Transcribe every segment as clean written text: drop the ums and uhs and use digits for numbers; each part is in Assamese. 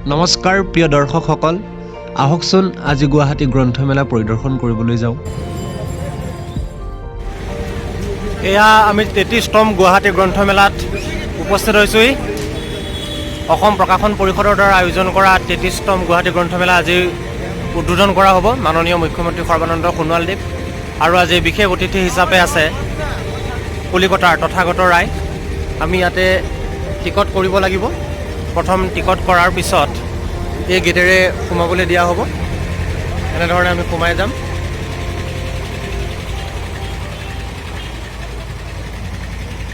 নমস্কাৰ প্ৰিয় দৰ্শকসকল, আহকচোন আজি গুৱাহাটী গ্ৰন্থমেলা পৰিদৰ্শন কৰিবলৈ যাওঁ। এয়া আমি 33তম গুৱাহাটী গ্ৰন্থমেলাত উপস্থিত হৈছোঁহি। অসম প্ৰকাশন পৰিষদৰ দ্বাৰা আয়োজন কৰা 33তম গুৱাহাটী গ্ৰন্থমেলা আজি উদ্বোধন কৰা হ'ব মাননীয় মুখ্যমন্ত্ৰী সৰ্বানন্দ সোণোৱালদেৱ, আৰু আজি বিশেষ অতিথি হিচাপে আছে কলিকতাৰ তথাগত ৰায়। আমি ইয়াতে টিকট কৰিব লাগিব। প্ৰথম টিকট কৰাৰ পিছত এই গেটেৰে সোমাবলৈ দিয়া হ'ব। এনেধৰণে আমি সোমাই যাম।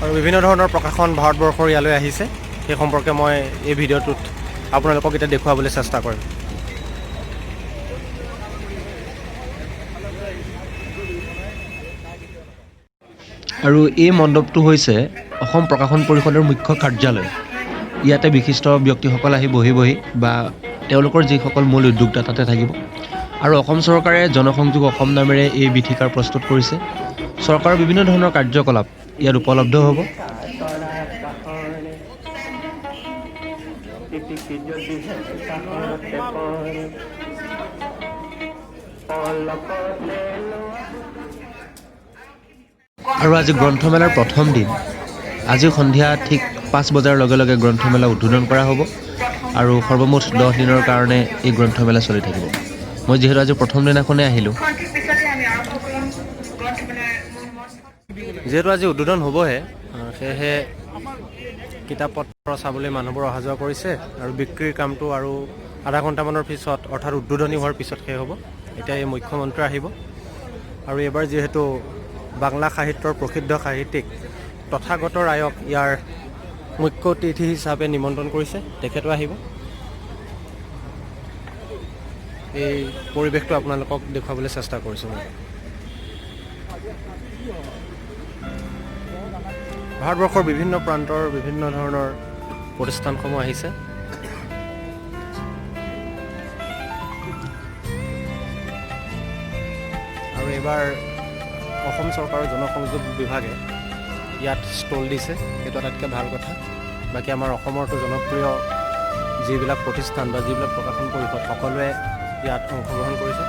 আৰু বিভিন্ন ধৰণৰ প্ৰকাশন ভাৰতবৰ্ষৰ ইয়ালৈ আহিছে, সেই সম্পৰ্কে মই এই ভিডিঅ'টোত আপোনালোকক এতিয়া দেখুৱাবলৈ চেষ্টা কৰিম। আৰু এই মণ্ডপটো হৈছে অসম প্ৰকাশন পৰিষদৰ মুখ্য কাৰ্যালয়। ইয়াতে বিশিষ্ট ব্যক্তিসকল আহি বহি বা তেওঁলোকৰ যিসকল মূল উদ্যোক্তা তাতে থাকিব। আৰু অসম চৰকাৰে জনসংযোগ অসম নামেৰে এই বিথীকাৰ প্ৰস্তুত কৰিছে। চৰকাৰৰ বিভিন্ন ধৰণৰ কাৰ্যকলাপ ইয়াত উপলব্ধ হ'ব। আৰু আজি গ্ৰন্থমেলাৰ প্ৰথম দিন। আজি সন্ধিয়া ঠিক 5 বজাৰ লগে লগে গ্ৰন্থমেলা উদ্বোধন কৰা হ'ব আৰু সৰ্বমুঠ 10 দিনৰ কাৰণে এই গ্ৰন্থমেলা চলি থাকিব। মই যিহেতু আজি প্ৰথম দিনাখনে আহিলোঁ। যিহেতু আজি উদ্বোধন হ'বহে, সেয়েহে কিতাপ পত্ৰ চাবলৈ মানুহবোৰ অহা যোৱা কৰিছে আৰু বিক্ৰীৰ কামটো আৰু আধা ঘণ্টামানৰ পিছত অৰ্থাৎ উদ্বোধনী হোৱাৰ পিছত শেষ হ'ব। এতিয়া এই মুখ্যমন্ত্ৰী আহিব আৰু এইবাৰ যিহেতু বাংলা সাহিত্যৰ প্ৰসিদ্ধ সাহিত্যিক তথাগত ৰায়ক ইয়াৰ মুখ্য অতিথি হিচাপে নিমন্ত্ৰণ কৰিছে, তেখেতো আহিব। এই পৰিৱেশটো আপোনালোকক দেখুৱাবলৈ চেষ্টা কৰিছোঁ মই। ভাৰতবৰ্ষৰ বিভিন্ন প্ৰান্তৰ বিভিন্ন ধৰণৰ প্ৰতিষ্ঠানসমূহ আহিছে। আৰু এইবাৰ অসম চৰকাৰৰ জনসংযোগ বিভাগে ইয়াত ষ্টল দিছে, সেইটো আটাইতকৈ ভাল কথা। বাকী আমাৰ অসমৰতো জনপ্ৰিয় যিবিলাক প্ৰতিষ্ঠান বা যিবিলাক প্ৰকাশন পৰিষদ সকলোৱে ইয়াত অংশগ্ৰহণ কৰিছে।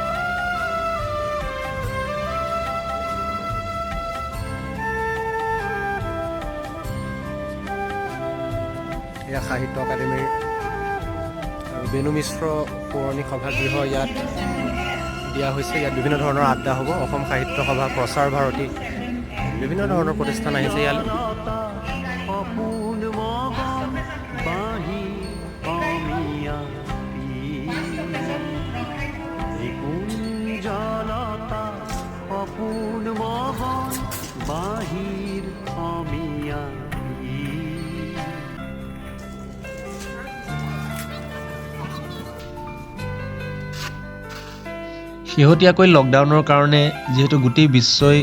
এয়া সাহিত্য একাডেমীৰ আৰু বেণু মিশ্ৰ পুৰণি সভাগৃহ ইয়াত দিয়া হৈছে। ইয়াত বিভিন্ন ধৰণৰ আড্ডা হ'ব। অসম সাহিত্য সভা, প্ৰচাৰ ভাৰতী, বিভিন্ন ধৰণৰ প্ৰতিষ্ঠান আহিছে ইয়ালৈ। শেহতীয়াকৈ লকডাউনৰ কাৰণে যিহেতু গোটেই বিশ্বই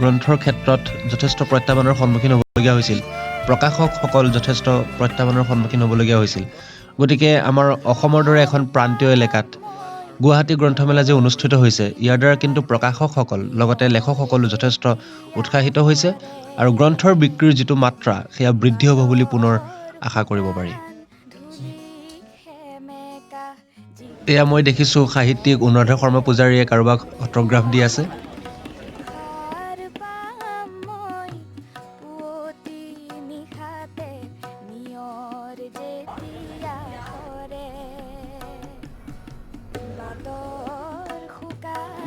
গ্ৰন্থৰ ক্ষেত্ৰত যথেষ্ট প্ৰত্যাহ্বানৰ সন্মুখীন হ'বলগীয়া হৈছিল, প্ৰকাশকসকল যথেষ্ট প্ৰত্যাহ্বানৰ সন্মুখীন হ'বলগীয়া হৈছিল। গতিকে আমাৰ অসমৰ দৰে এখন প্ৰান্তীয় এলেকাত গুৱাহাটী গ্ৰন্থমেলা যে অনুষ্ঠিত হৈছে, ইয়াৰ দ্বাৰা কিন্তু প্ৰকাশকসকল লগতে লেখকসকলো যথেষ্ট উৎসাহিত হৈছে আৰু গ্ৰন্থৰ বিক্ৰীৰ যিটো মাত্ৰা সেয়া বৃদ্ধি হ'ব বুলি পুনৰ আশা কৰিব পাৰি। এয়া মই দেখিছোঁ সাহিত্যিক অনুৰাধা শৰ্মা পূজাৰীয়ে কাৰোবাক অট'গ্ৰাফ দি আছে।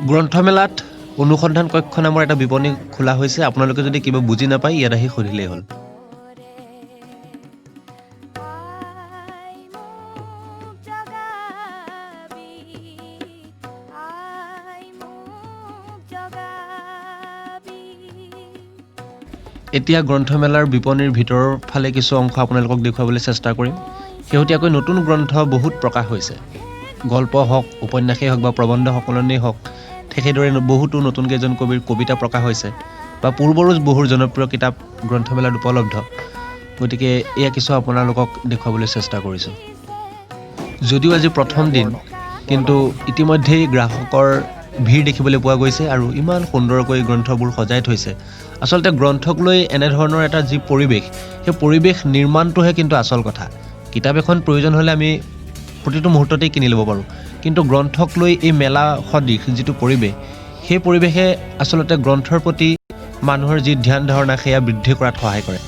গ্ৰন্থমেলাত অনুসন্ধান কক্ষ নামৰ এটা বিপণী খোলা হৈছে। আপোনালোকে যদি কিবা বুজি নাপায় ইয়াত আহি সুধিলেই হ'ল। এতিয়া গ্ৰন্থমেলাৰ বিপণীৰ ভিতৰৰ ফালে কিছু অংশ আপোনালোকক দেখুৱাবলৈ চেষ্টা কৰিম। শেহতীয়াকৈ নতুন গ্ৰন্থ বহুত প্ৰকাশ হৈছে। গল্প হওক, উপন্যাসেই হওক বা প্ৰবন্ধ সকলনেই হওক, সেইদৰে বহুতো নতুন কেইজন কবিৰ কবিতা প্ৰকাশ হৈছে বা পূৰ্বৰো বহু জনপ্ৰিয় কিতাপ গ্ৰন্থমেলাত উপলব্ধ। গতিকে এয়া কিছু আপোনালোকক দেখুৱাবলৈ চেষ্টা কৰিছোঁ। যদিও আজি প্ৰথম দিন, কিন্তু ইতিমধ্যেই গ্ৰাহকৰ ভিৰ দেখিবলৈ পোৱা গৈছে আৰু ইমান সুন্দৰকৈ গ্ৰন্থবোৰ সজাই থৈছে। আচলতে গ্ৰন্থক লৈ এনেধৰণৰ এটা যি পৰিৱেশ, সেই পৰিৱেশ নিৰ্মাণটোহে কিন্তু আচল কথা। কিতাপ এখন প্ৰয়োজন হ'লে আমি প্ৰতিটো মুহূৰ্ততেই কিনি ল'ব পাৰোঁ, কিন্তু গ্ৰন্থক লৈ এই মেলা সদৃশ যিটো পৰিৱেশ, সেই পৰিৱেশে আচলতে গ্ৰন্থৰ প্ৰতি মানুহৰ যি ধ্যান ধাৰণা সেয়া বৃদ্ধি কৰাত সহায় কৰে।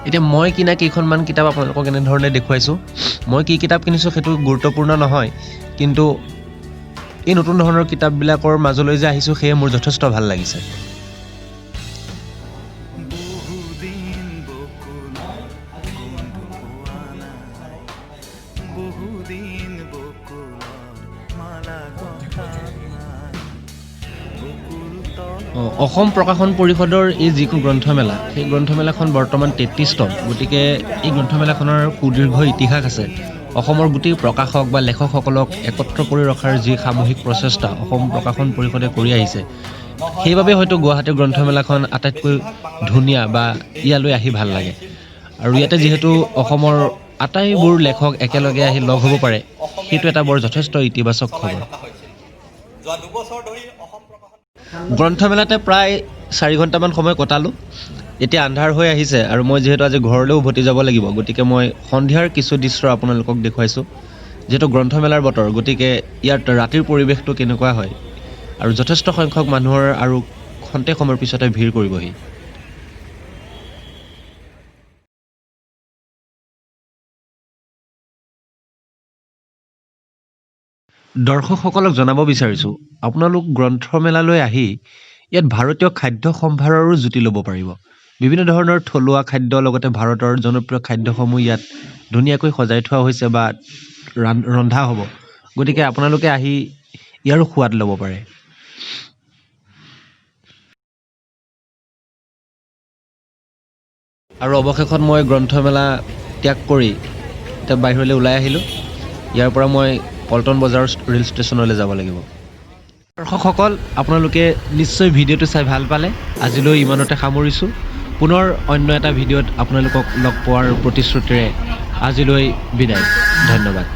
এতিয়া মই কিনা কেইখনমান কিতাপ আপোনালোকক এনেধৰণে দেখুৱাইছোঁ। মই কি কিতাপ কিনিছোঁ সেইটো গুৰুত্বপূৰ্ণ নহয়, কিন্তু এই নতুন ধৰণৰ কিতাপবিলাকৰ মাজলৈ যে আহিছোঁ সেয়ে মোৰ যথেষ্ট ভাল লাগিছে। অসম প্ৰকাশন পৰিষদৰ এই যিখন গ্ৰন্থমেলা, সেই গ্ৰন্থমেলাখন বৰ্তমান 33তম। গতিকে এই গ্ৰন্থমেলাখনৰ সুদীৰ্ঘ ইতিহাস আছে। অসমৰ গোটেই প্ৰকাশক বা লেখকসকলক একত্ৰ কৰি ৰখাৰ যি সামূহিক প্ৰচেষ্টা অসম প্ৰকাশন পৰিষদে কৰি আহিছে, সেইবাবে হয়তো গুৱাহাটী গ্ৰন্থমেলাখন আটাইতকৈ ধুনীয়া বা ইয়ালৈ আহি ভাল লাগে। আৰু ইয়াতে যিহেতু অসমৰ আটাইবোৰ লেখক একেলগে আহি লগ হ'ব পাৰে, সেইটো এটা বৰ যথেষ্ট ইতিবাচক খবৰ। গ্ৰন্থমেলাতে প্ৰায় 4 ঘণ্টামান সময় কটালোঁ। এতিয়া আন্ধাৰ হৈ আহিছে আৰু মই যিহেতু আজি ঘৰলৈ উভতি যাব লাগিব, গতিকে মই সন্ধিয়াৰ কিছু দৃশ্য আপোনালোকক দেখুৱাইছোঁ। যিহেতু গ্ৰন্থমেলাৰ বতৰ, গতিকে ইয়াত ৰাতিৰ পৰিৱেশটো কেনেকুৱা হয় আৰু যথেষ্ট সংখ্যক মানুহৰ আৰু খন্তেক সময়ৰ পিছতে ভিৰ কৰিবহি। দৰ্শকসকলক জনাব বিচাৰিছোঁ, আপোনালোক গ্ৰন্থমেলালৈ আহি ইয়াত ভাৰতীয় খাদ্য সম্ভাৰৰো জুতি ল'ব পাৰিব। বিভিন্ন ধৰণৰ থলুৱা খাদ্য লগতে ভাৰতৰ জনপ্ৰিয় খাদ্যসমূহ ইয়াত ধুনীয়াকৈ সজাই থোৱা হৈছে বা ৰন্ধা হ'ব। গতিকে আপোনালোকে আহি ইয়াৰো সোৱাদ ল'ব পাৰে। আৰু অৱশেষত মই গ্ৰন্থমেলা ত্যাগ কৰি এতিয়া বাহিৰলৈ ওলাই আহিলোঁ। ইয়াৰ পৰা মই পল্টন বজাৰ ৰেল ষ্টেচনলৈ যাব লাগিব। দৰ্শকসকল, আপোনালোকে নিশ্চয় ভিডিঅ'টো চাই ভাল পালে। আজিলৈ ইমানতে সামৰিছোঁ। পুনৰ অন্য এটা ভিডিঅ'ত আপোনালোকক লগ পোৱাৰ প্ৰতিশ্ৰুতিৰে আজিলৈ বিদায়। ধন্যবাদ।